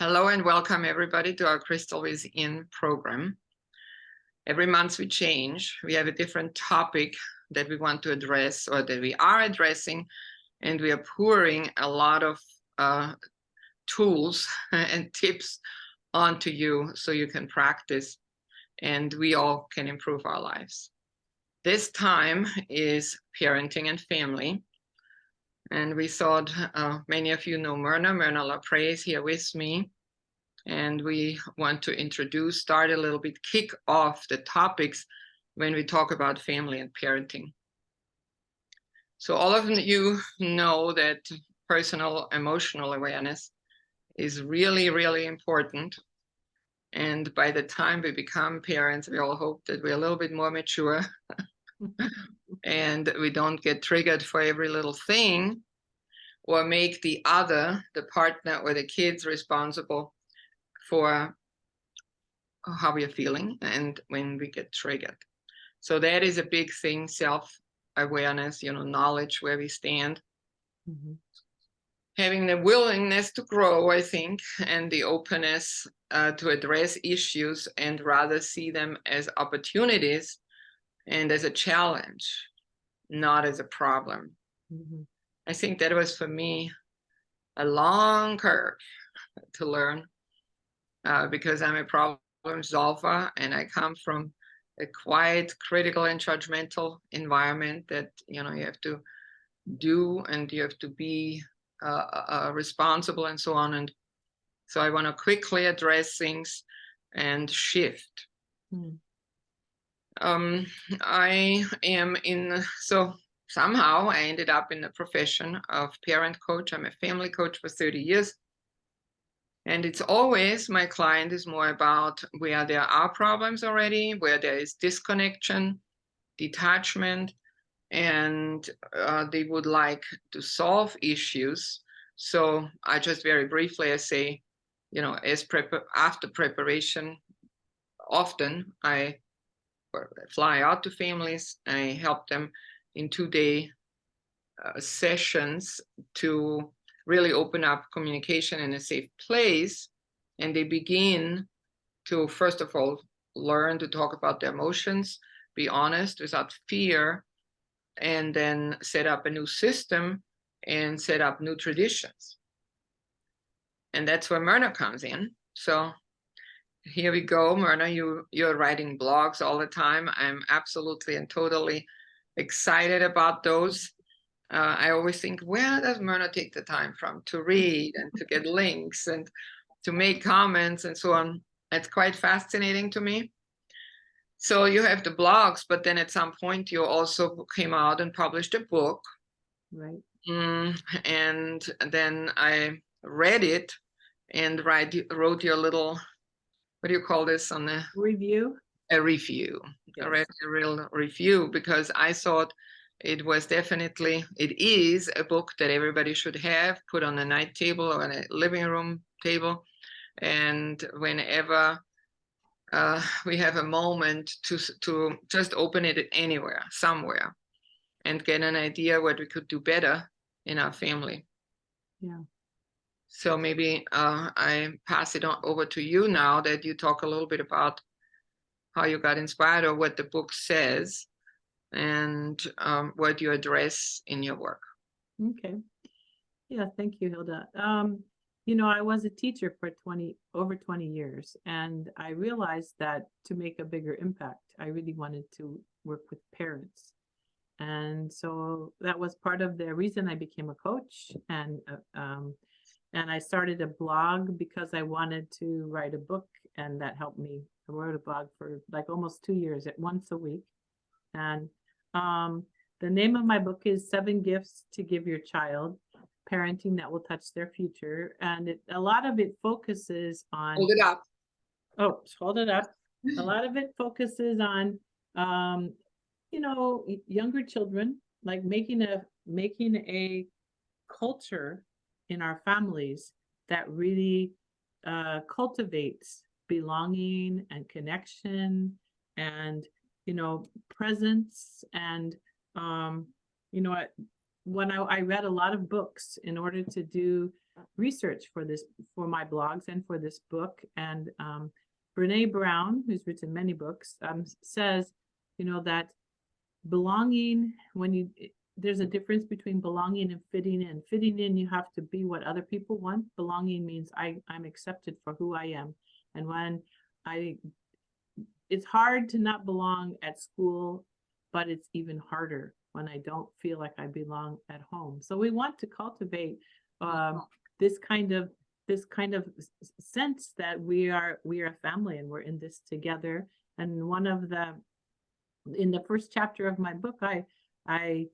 Hello and welcome everybody to our Crystal Within program. Every month we change. We have a different topic that we want to address or that we are addressing, and we are pouring a lot of tools and tips onto you so you can practice and we all can improve our lives. This time is parenting and family. And we thought many of you know Myrna Lapres here with me. And we want to start a little bit, kick off the topics when we talk about family and parenting. So all of you know that personal emotional awareness is really, really important. And by the time we become parents, we all hope that we're a little bit more mature and we don't get triggered for every little thing or make the other, the partner or the kids, responsible for how we are feeling and when we get triggered. So that is a big thing, self-awareness, knowledge where we stand. Mm-hmm. Having the willingness to grow, I think, and the openness to address issues and rather see them as opportunities and as a challenge, not as a problem. Mm-hmm. I think that was for me a long curve to learn because I'm a problem solver and I come from a quite critical and judgmental environment that you have to do and you have to be responsible and so on. And so I want to quickly address things and shift. So somehow I ended up in the profession of parent coach. I'm a family coach for 30 years. And it's always, my client is more about where there are problems already, where there is disconnection, detachment, and they would like to solve issues. So I just very briefly, I say, after preparation, often I fly out to families. I help them in 2-day sessions to really open up communication in a safe place. And they begin to, first of all, learn to talk about their emotions, be honest without fear, and then set up a new system and set up new traditions. And that's where Myrna comes in. So here we go, Myrna, you're writing blogs all the time. I'm absolutely and totally excited about those. I always think, where does Myrna take the time from to read and to get links and to make comments and so on? It's quite fascinating to me. So you have the blogs, but then at some point you also came out and published a book. Right. And then I read it and wrote you a little, what do you call this on the review? A review. Yes. I read a real review because I thought it is a book that everybody should have, put on a night table or on a living room table. And whenever we have a moment to just open it anywhere, somewhere, and get an idea what we could do better in our family. Yeah. So maybe I pass it on over to you now that you talk a little bit about how you got inspired or what the book says and what you address in your work. Okay. Yeah, thank you, Hilde. I was a teacher for over 20 years, and I realized that to make a bigger impact, I really wanted to work with parents. And so that was part of the reason I became a coach. And I started a blog because I wanted to write a book, and that helped me. I wrote a blog for like almost 2 years, once a week. And the name of my book is 7 Gifts to Give Your Child, Parenting That Will Touch Their Future. And a lot of it focuses on... Hold it up. Oh, hold it up. A lot of it focuses on, younger children, like making a culture in our families that really cultivates belonging and connection and presence and when I read a lot of books in order to do research for this, for my blogs and for this book. And Brene Brown, who's written many books, says, you know, that belonging, there's a difference between belonging and fitting in. Fitting in, you have to be what other people want. Belonging means I'm accepted for who I am. And when it's hard to not belong at school, but it's even harder when I don't feel like I belong at home. So we want to cultivate this kind of sense that we are a family and we're in this together. And in the first chapter of my book, I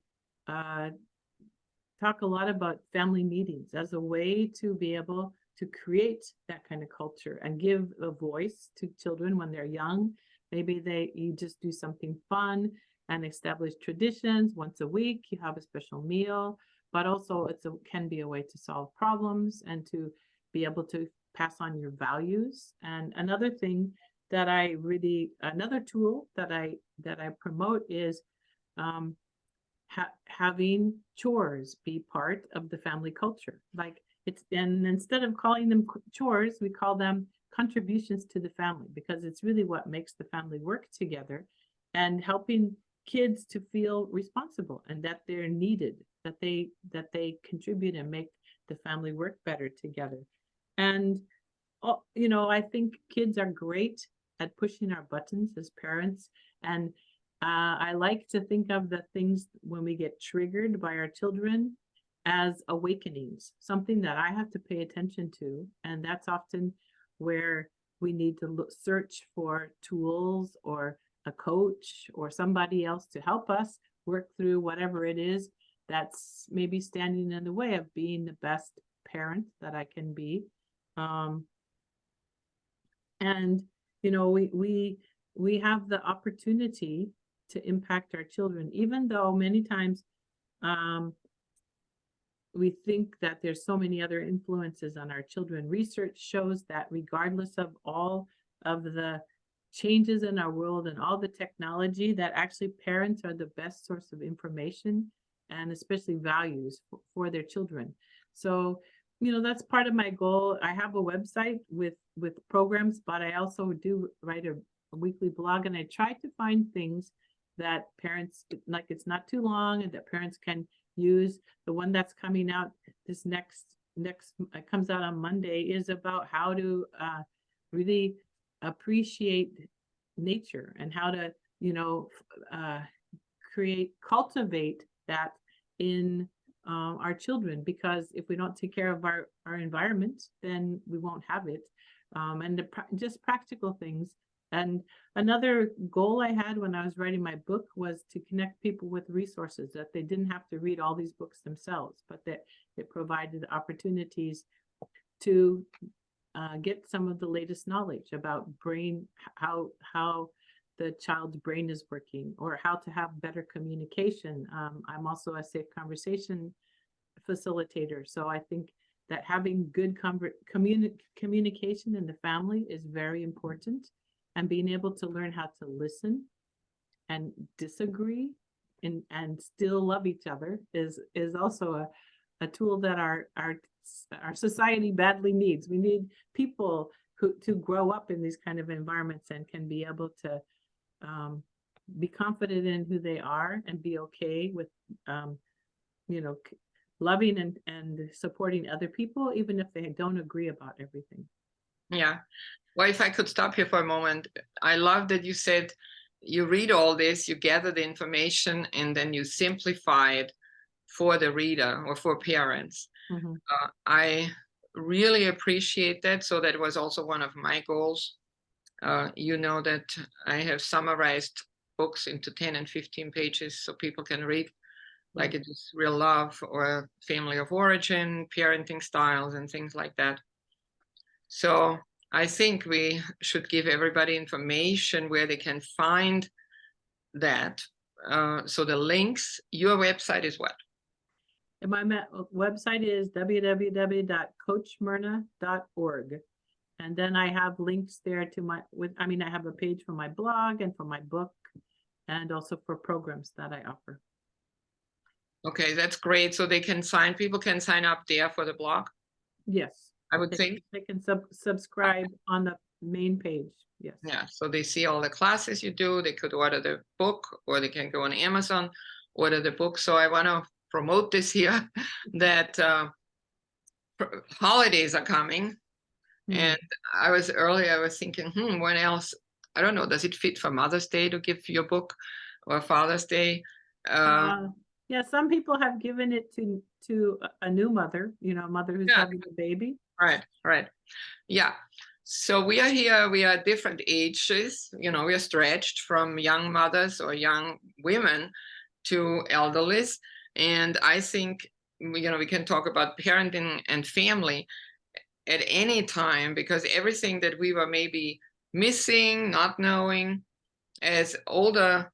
talk a lot about family meetings as a way to be able to create that kind of culture and give a voice to children when they're young. Maybe you just do something fun and establish traditions. Once a week, you have a special meal, but also can be a way to solve problems and to be able to pass on your values. And another thing that another tool that I promote is having chores be part of the family culture. And instead of calling them chores, we call them contributions to the family, because it's really what makes the family work together, and helping kids to feel responsible and that they're needed, that they contribute and make the family work better together. And you know, I think kids are great at pushing our buttons as parents. And I like to think of the things when we get triggered by our children as awakenings, something that I have to pay attention to. And that's often where we need to search for tools or a coach or somebody else to help us work through whatever it is that's maybe standing in the way of being the best parent that I can be. And you know, we have the opportunity to impact our children, even though many times we think that there's so many other influences on our children. Research shows that regardless of all of the changes in our world and all the technology, that actually parents are the best source of information and especially values for their children. So, you know, that's part of my goal. I have a website with programs, but I also do write a weekly blog, and I try to find things that parents, like, it's not too long and that parents can use. The one that's coming out this next comes out on Monday is about how to really appreciate nature and how to, you know, cultivate that in our children, because if we don't take care of our environment, then we won't have it. And just practical things. And another goal I had when I was writing my book was to connect people with resources, that they didn't have to read all these books themselves, but that it provided opportunities to get some of the latest knowledge about brain, how the child's brain is working, or how to have better communication. I'm also a safe conversation facilitator. So I think that having good communication in the family is very important, and being able to learn how to listen and disagree and still love each other is also a tool that our society badly needs. We need people to grow up in these kind of environments and can be able to be confident in who they are and be okay with, you know, loving and supporting other people, even if they don't agree about everything. Yeah. Well, if I could stop here for a moment, I love that you said you read all this, you gather the information, and then you simplify it for the reader or for parents. Mm-hmm. I really appreciate that. So that was also one of my goals. You know that I have summarized books into 10 and 15 pages so people can read, like it is Real Love or Family of Origin, Parenting Styles, and things like that. So I think we should give everybody information where they can find that. So the links, your website is what? And my website is www.coachmyrna.org. And then I have links there to I have a page for my blog and for my book, and also for programs that I offer. Okay, that's great. So they can sign, people can sign up there for the blog, Yes. I would think. They can subscribe on the main page. Yes. Yeah, so they see all the classes you do. They could order the book, or they can go on Amazon, order the book. So I want to promote this here that holidays are coming. And I was thinking, when else? I don't know. Does it fit for Mother's Day to give your book, or Father's Day? Yeah, some people have given it to a new mother, a mother who's Yeah. having a baby. Right. Yeah. So we are here, we are different ages, we are stretched from young mothers or young women to elderlies. And I think, we can talk about parenting and family at any time, because everything that we were maybe missing, not knowing as older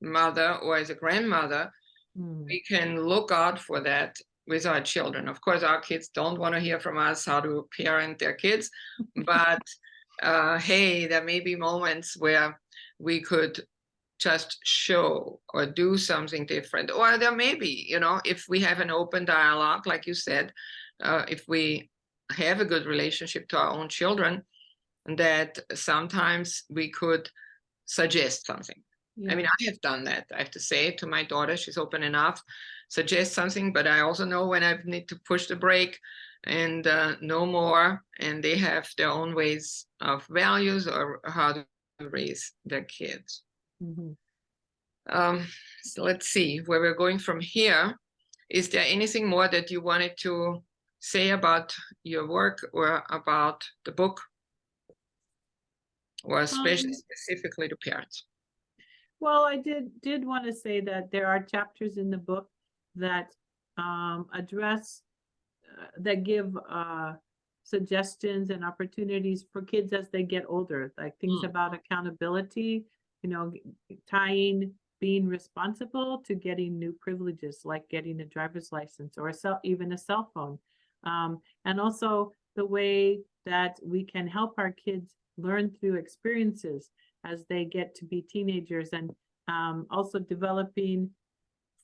mother or as a grandmother, we can look out for that with our children. Of course, our kids don't want to hear from us how to parent their kids, but hey, there may be moments where we could just show or do something different. Or there may be, if we have an open dialogue, like you said, if we have a good relationship to our own children, that sometimes we could suggest something. I mean, I have done that, I have to say, to my daughter. She's open enough, suggest something, but I also know when I need to push the brake and no more. And they have their own ways of values or how to raise their kids. So let's see where we're going from here. Is there anything more that you wanted to say about your work or about the book, or especially specifically to parents? Well, I did want to say that there are chapters in the book that address, that give suggestions and opportunities for kids as they get older, like things about accountability, tying being responsible to getting new privileges, like getting a driver's license or even a cell phone. And also the way that we can help our kids learn through experiences as they get to be teenagers, and also developing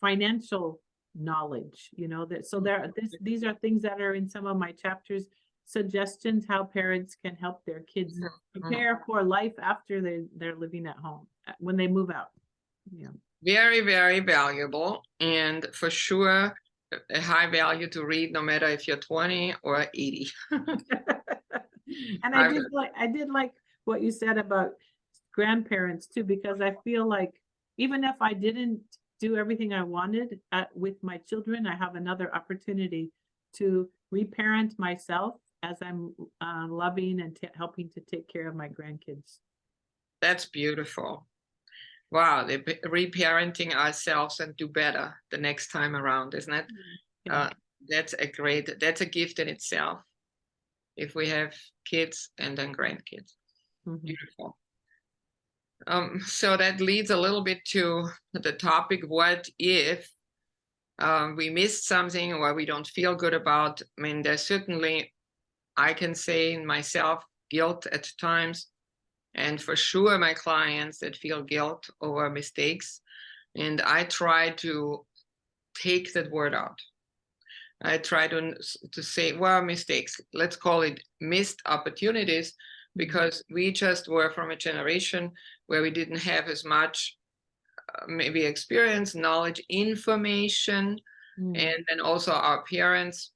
financial knowledge, these are things that are in some of my chapters, suggestions how parents can help their kids prepare for life after they're living at home, when they move out. Very, very valuable, and for sure a high value to read, no matter if you're 20 or 80. And I did like what you said about grandparents too, because I feel like even if I didn't do everything I wanted with my children, I have another opportunity to reparent myself as I'm loving and helping to take care of my grandkids. That's beautiful. Wow, reparenting ourselves and do better the next time around, isn't it? That's a gift in itself, if we have kids and then grandkids. Beautiful. So that leads a little bit to the topic, what if we missed something or we don't feel good about? I mean, there's certainly, I can say in myself, guilt at times, and for sure my clients that feel guilt over mistakes. And I try to take that word out. I try to say, well, mistakes, let's call it missed opportunities, because we just were from a generation where we didn't have as much maybe experience, knowledge, information, and then also our parents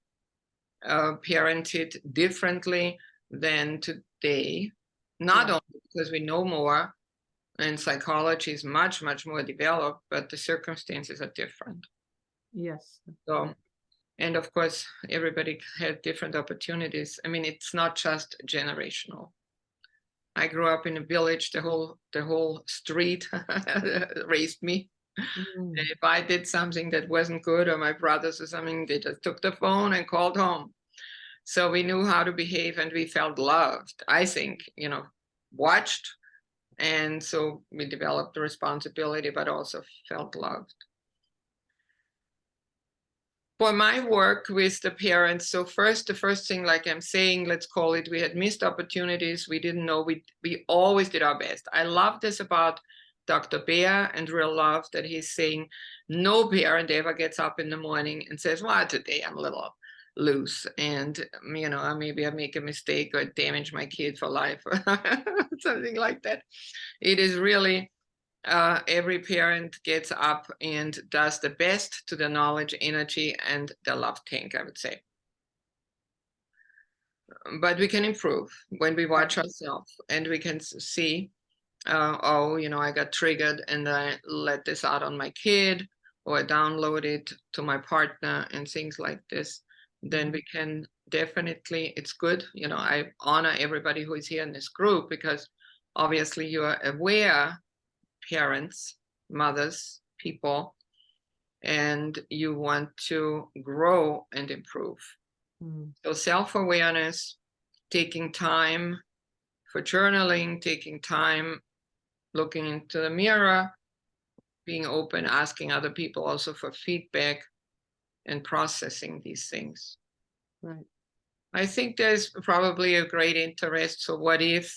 parented differently than today, not only because we know more and psychology is much, much more developed, but the circumstances are different. Yes. So, and of course, everybody had different opportunities. I mean, it's not just generational. I grew up in a village, the whole street raised me. And if I did something that wasn't good, or my brothers or something, they just took the phone and called home. So we knew how to behave, and we felt loved, I think, watched. And so we developed the responsibility, but also felt loved. For my work with the parents, so the first thing, like I'm saying, let's call it, we had missed opportunities. We didn't know, we always did our best. I love this about Dr. Bear and Real Love that he's saying no parent ever gets up in the morning and says, well, today I'm a little loose and, you know, maybe I make a mistake or damage my kid for life or something like that. It is really every parent gets up and does the best to their knowledge, energy, and their love tank, I would say. But we can improve when we watch ourselves and we can see, oh, you know, I got triggered and I let this out on my kid, or I download it to my partner and things like this. Then we can definitely, it's good. You know, I honor everybody who is here in this group because obviously you are aware, parents, mothers, people, and you want to grow and improve. So self-awareness, taking time for journaling, taking time looking into the mirror, being open, asking other people also for feedback, and processing these things. Right. I think there's probably a great interest. So what if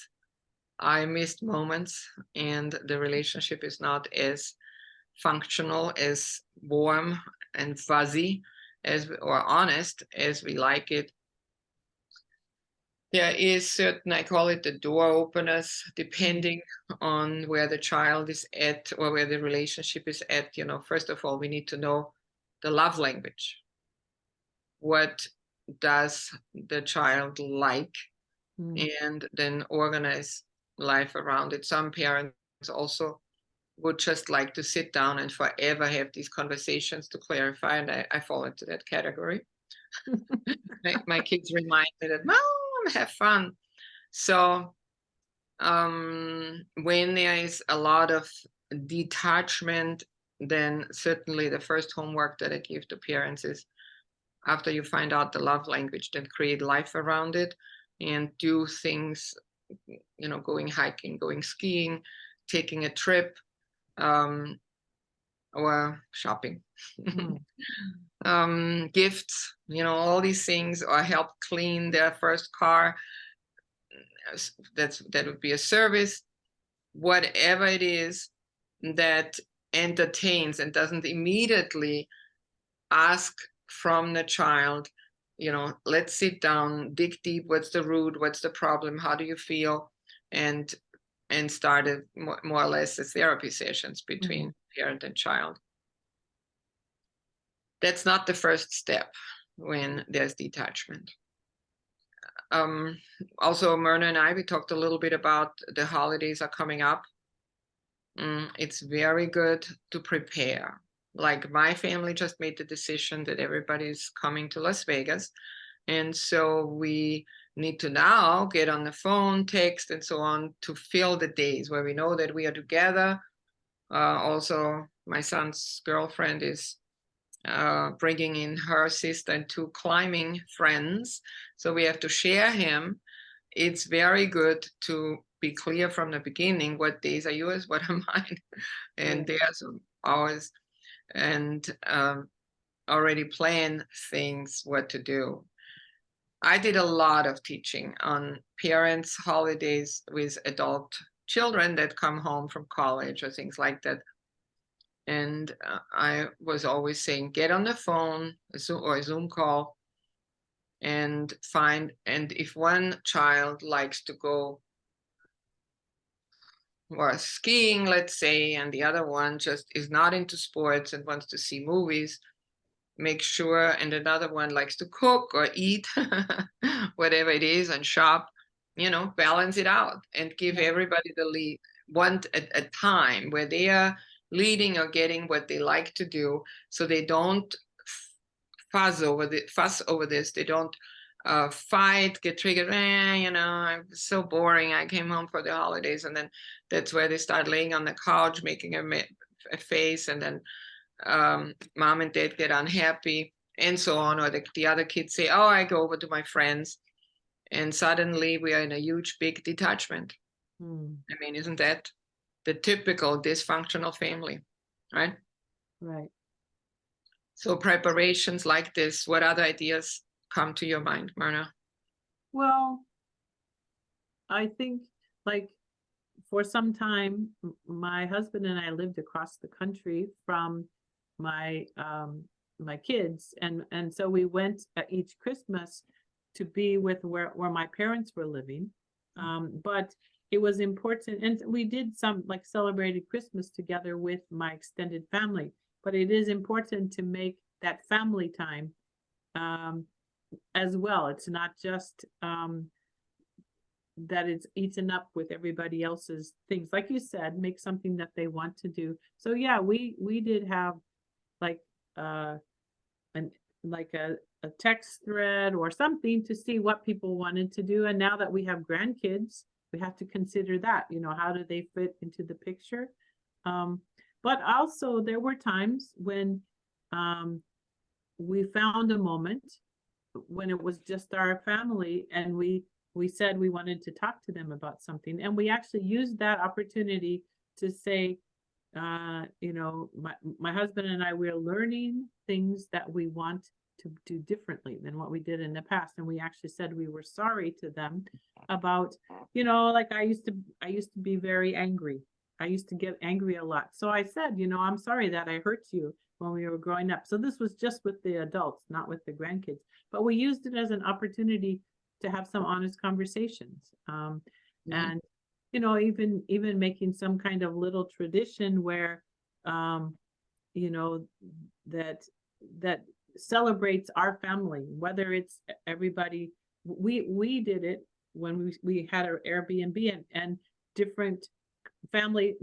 I missed moments and the relationship is not as functional, as warm and fuzzy as, or honest as we like it? There is certain, I call it the door openers, depending on where the child is at or where the relationship is at. You know, first of all, we need to know the love language. What does the child like? And then organize life around it. Some parents also would just like to sit down and forever have these conversations to clarify, and I fall into that category. My kids remind me that, Mom, have fun. So when there is a lot of detachment, then certainly the first homework that I give to parents is, after you find out the love language, then create life around it and do things, you know, going hiking, going skiing, taking a trip, or shopping. Gifts, you know, all these things, or help clean their first car. That would be a service. Whatever it is that entertains and doesn't immediately ask from the child, you know, let's sit down, dig deep, what's the root, what's the problem, how do you feel, and started more or less the therapy sessions between parent and child. That's not the first step when there's detachment. Also, Myrna and I, we talked a little bit about the holidays are coming up. It's very good to prepare. Like my family just made the decision that everybody's coming to Las Vegas. And so we need to now get on the phone, text, and so on to fill the days where we know that we are together. Also, my son's girlfriend is bringing in her sister and 2 climbing friends. So we have to share him. It's very good to be clear from the beginning, what days are yours, what are mine, and there's ours, and already plan things, what to do. I did a lot of teaching on parents' holidays with adult children that come home from college or things like that. And I was always saying, get on the phone or a Zoom call and find, and if one child likes to go or skiing, let's say, and the other one just is not into sports and wants to see movies, make sure, and another one likes to cook or eat, whatever it is, and shop, you know, balance it out and give everybody the lead, one at a time where they are leading or getting what they like to do, so they don't fuss over this. They don't fight, get triggered. You know, I'm so boring. I came home for the holidays, and then that's where they start laying on the couch, making a face, and then mom and dad get unhappy, and so on. Or the other kids say, "Oh, I go over to my friends," and suddenly we are in a huge, big detachment. I mean, isn't that the typical dysfunctional family, right? Right. So preparations like this, what other ideas come to your mind, Myrna? Well, I think like for some time, my husband and I lived across the country from my my kids, and so we went each Christmas to be with where my parents were living. But it was important, and we did some like celebrated Christmas together with my extended family. But it is important to make that family time as well. It's not just that it's eaten up with everybody else's things. Like you said, make something that they want to do. So yeah, we did have like an like a text thread or something to see what people wanted to do. And now that we have grandkids, we have to consider that, you know, how do they fit into the picture? But also there were times when we found a moment when it was just our family, and we said we wanted to talk to them about something, and we actually used that opportunity to say, you know, my husband and I, we're learning things that we want to do differently than what we did in the past. And we actually said we were sorry to them about, you know, like I used to be very angry. I used to get angry a lot. So I said, you know, I'm sorry that I hurt you when we were growing up. So this was just with the adults, not with the grandkids. But we used it as an opportunity to have some honest conversations. And you know, even making some kind of little tradition where you know, that celebrates our family, whether it's everybody. We did it when we had our Airbnb, and different family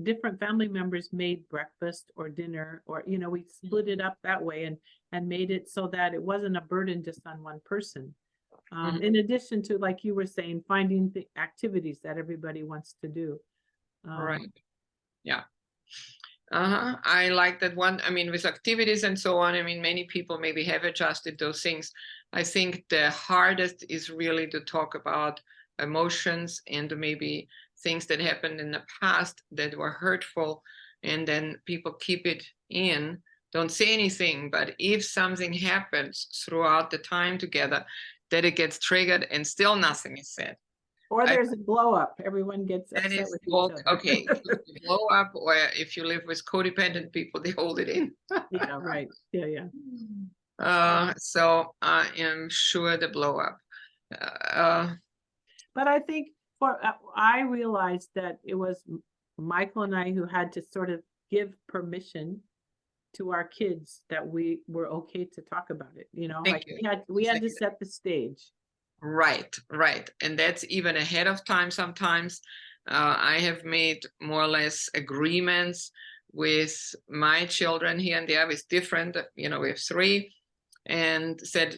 members made breakfast or dinner, or you know, we split it up that way and made it so that it wasn't a burden just on one person. In addition to, like you were saying, finding the activities that everybody wants to do. Right. Yeah. I like that one. I mean, with activities and so on, I mean, many people maybe have adjusted those things. I think the hardest is really to talk about emotions and maybe things that happened in the past that were hurtful, and then people keep it in, don't say anything. But if something happens throughout the time together, that it gets triggered and still nothing is said. Or there's a blow up. Everyone gets upset with each other. Okay, blow up, or if you live with codependent people, they hold it in. Yeah, right. Yeah. So I am sure the blow up. But I think I realized that it was Michael and I who had to sort of give permission to our kids that we were okay to talk about it. You know, like we had to set the stage. Right. And that's even ahead of time sometimes. I have made more or less agreements with my children here and there with different, you know, we have 3, and said,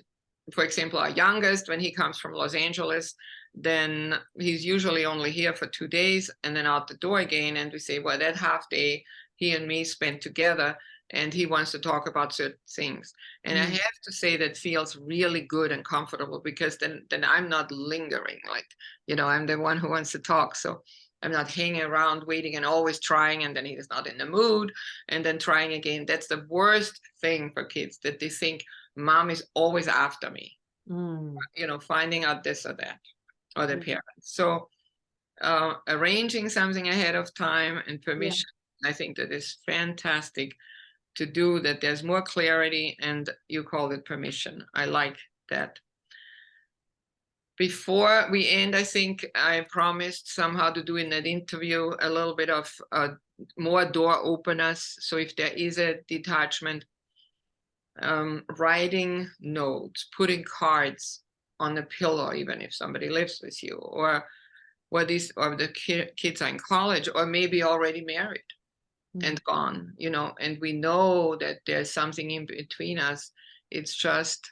for example, our youngest, when he comes from Los Angeles, then he's usually only here for 2 days and then out the door again. And we say, well, that half day he and me spent together, and he wants to talk about certain things. And I have to say that feels really good and comfortable, because then I'm not lingering, like, you know, I'm the one who wants to talk. So I'm not hanging around waiting and always trying, and then he's not in the mood, and then trying again. That's the worst thing for kids, that they think mom is always after me, you know, finding out this or that, or the parents. So arranging something ahead of time and permission, I think that is fantastic to do, that there's more clarity, and you call it permission. I like that. Before we end, I think I promised somehow to do in that interview a little bit of more door openers. So if there is a detachment, writing notes, putting cards on the pillow, even if somebody lives with you, or the kids are in college, or maybe already married and gone, you know, and we know that there's something in between us. It's just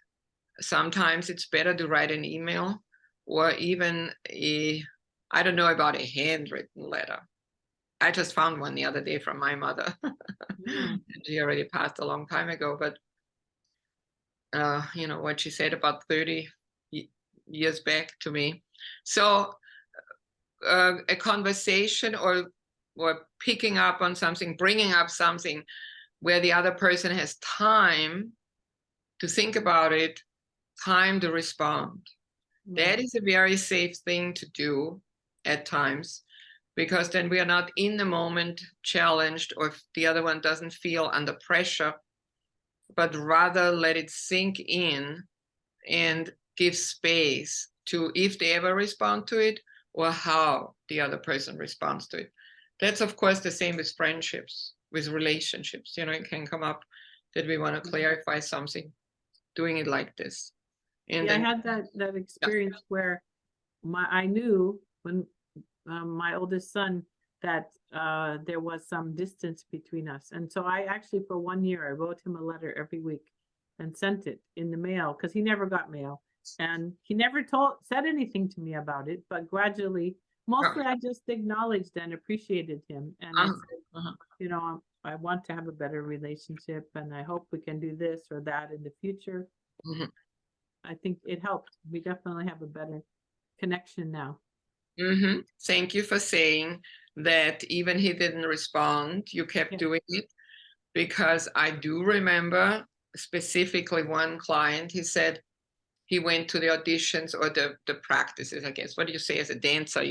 sometimes it's better to write an email, or even I don't know about a handwritten letter. I just found one the other day from my mother. And she already passed a long time ago, but you know what she said about 30 years back to me. So a conversation, or picking up on something, bringing up something where the other person has time to think about it, time to respond. That is a very safe thing to do at times, because then we are not in the moment challenged, or if the other one doesn't feel under pressure, but rather let it sink in and give space to if they ever respond to it or how the other person responds to it. That's of course the same with friendships, with relationships. It can come up that we want to clarify something, doing it like this. And Yeah, I then, had that experience where I knew when my oldest son that there was some distance between us. And so I actually, for 1 year, I wrote him a letter every week and sent it in the mail because he never got mail. And he never said anything to me about it, but gradually, mostly I just acknowledged and appreciated him. And I said, I want to have a better relationship and I hope we can do this or that in the future. I think it helped. We definitely have a better connection now. Thank you for saying that even he didn't respond, you kept doing it, because I do remember specifically one client, he said he went to the auditions or the practices, I guess. What do you say as a dancer,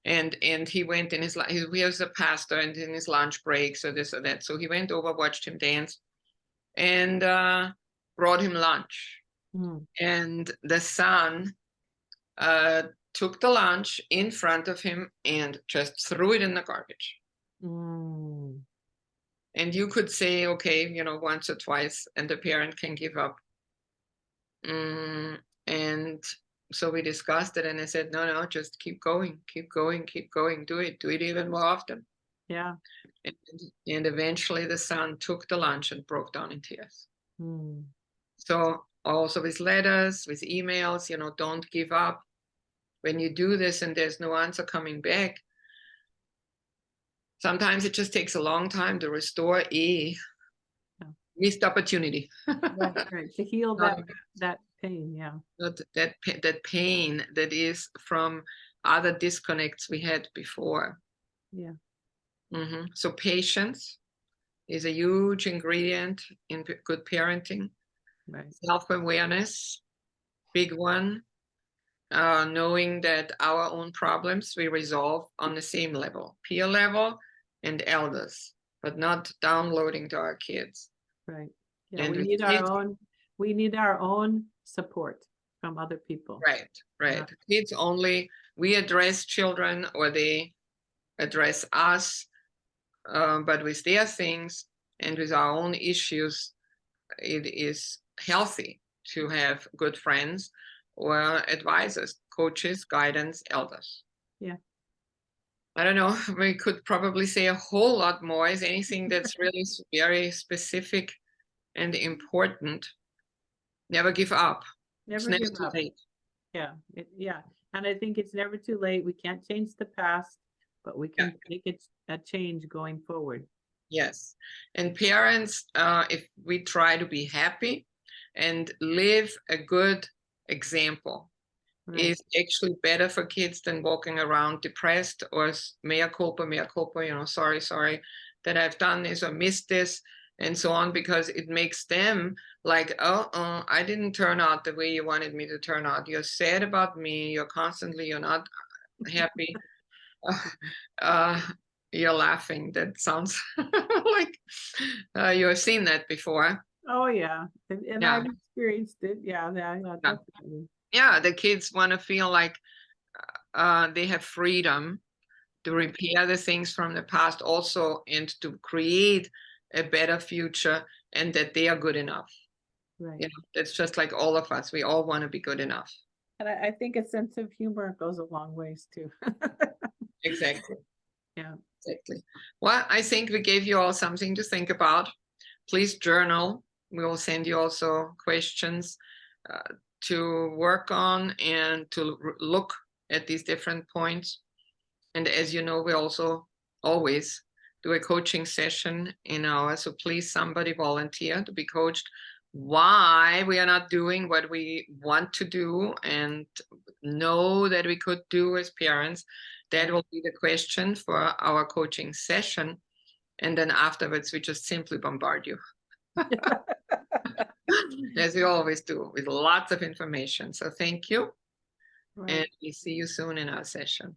and he went in he was a pastor, and in his lunch breaks or this or that. So he went over, watched him dance, and brought him lunch. And the son took the lunch in front of him and just threw it in the garbage. And you could say, okay, once or twice, and the parent can give up. And so we discussed it, and I said, no, just keep going, do it even more often. Yeah. And eventually the son took the lunch and broke down in tears. So also with letters, with emails, don't give up. When you do this and there's no answer coming back, sometimes it just takes a long time to restore a missed opportunity. Right. To heal that pain, yeah. That pain that is from other disconnects we had before. Yeah. So patience is a huge ingredient in good parenting. Right. Self-awareness, big one. Knowing that our own problems we resolve on the same level, peer level and elders, but not downloading to our kids. Right. Yeah, And we need our own support from other people. Right. Kids only, we address children or they address us, but with their things and with our own issues, it is healthy to have good friends or advisors, coaches, guidance, elders. Yeah. I don't know, we could probably say a whole lot more. Is anything that's really very specific and important? Never give up. Never it's give never up. Too late. Yeah. And I think it's never too late. We can't change the past, but we can make it a change going forward. Yes. And parents, if we try to be happy and live a good example, is actually better for kids than walking around depressed or mea culpa, sorry that I've done this or missed this and so on, because it makes them like, I didn't turn out the way you wanted me to turn out. You're sad about me. You're not happy. You're laughing. That sounds like you've seen that before. Oh yeah, and I've experienced it. Yeah, definitely. Yeah, the kids want to feel like they have freedom to repair the things from the past also, and to create a better future, and that they are good enough. Right. That's just like all of us. We all want to be good enough. And I think a sense of humor goes a long ways too. Exactly. Yeah. Exactly. Well, I think we gave you all something to think about. Please journal. We will send you also questions to work on and to look at these different points. And as you know, we also always do a coaching session in hours. So please, somebody volunteer to be coached. Why we are not doing what we want to do and know that we could do as parents. That will be the question for our coaching session. And then afterwards, we just simply bombard you. As we always do, with lots of information. So thank you. And we see you soon in our session.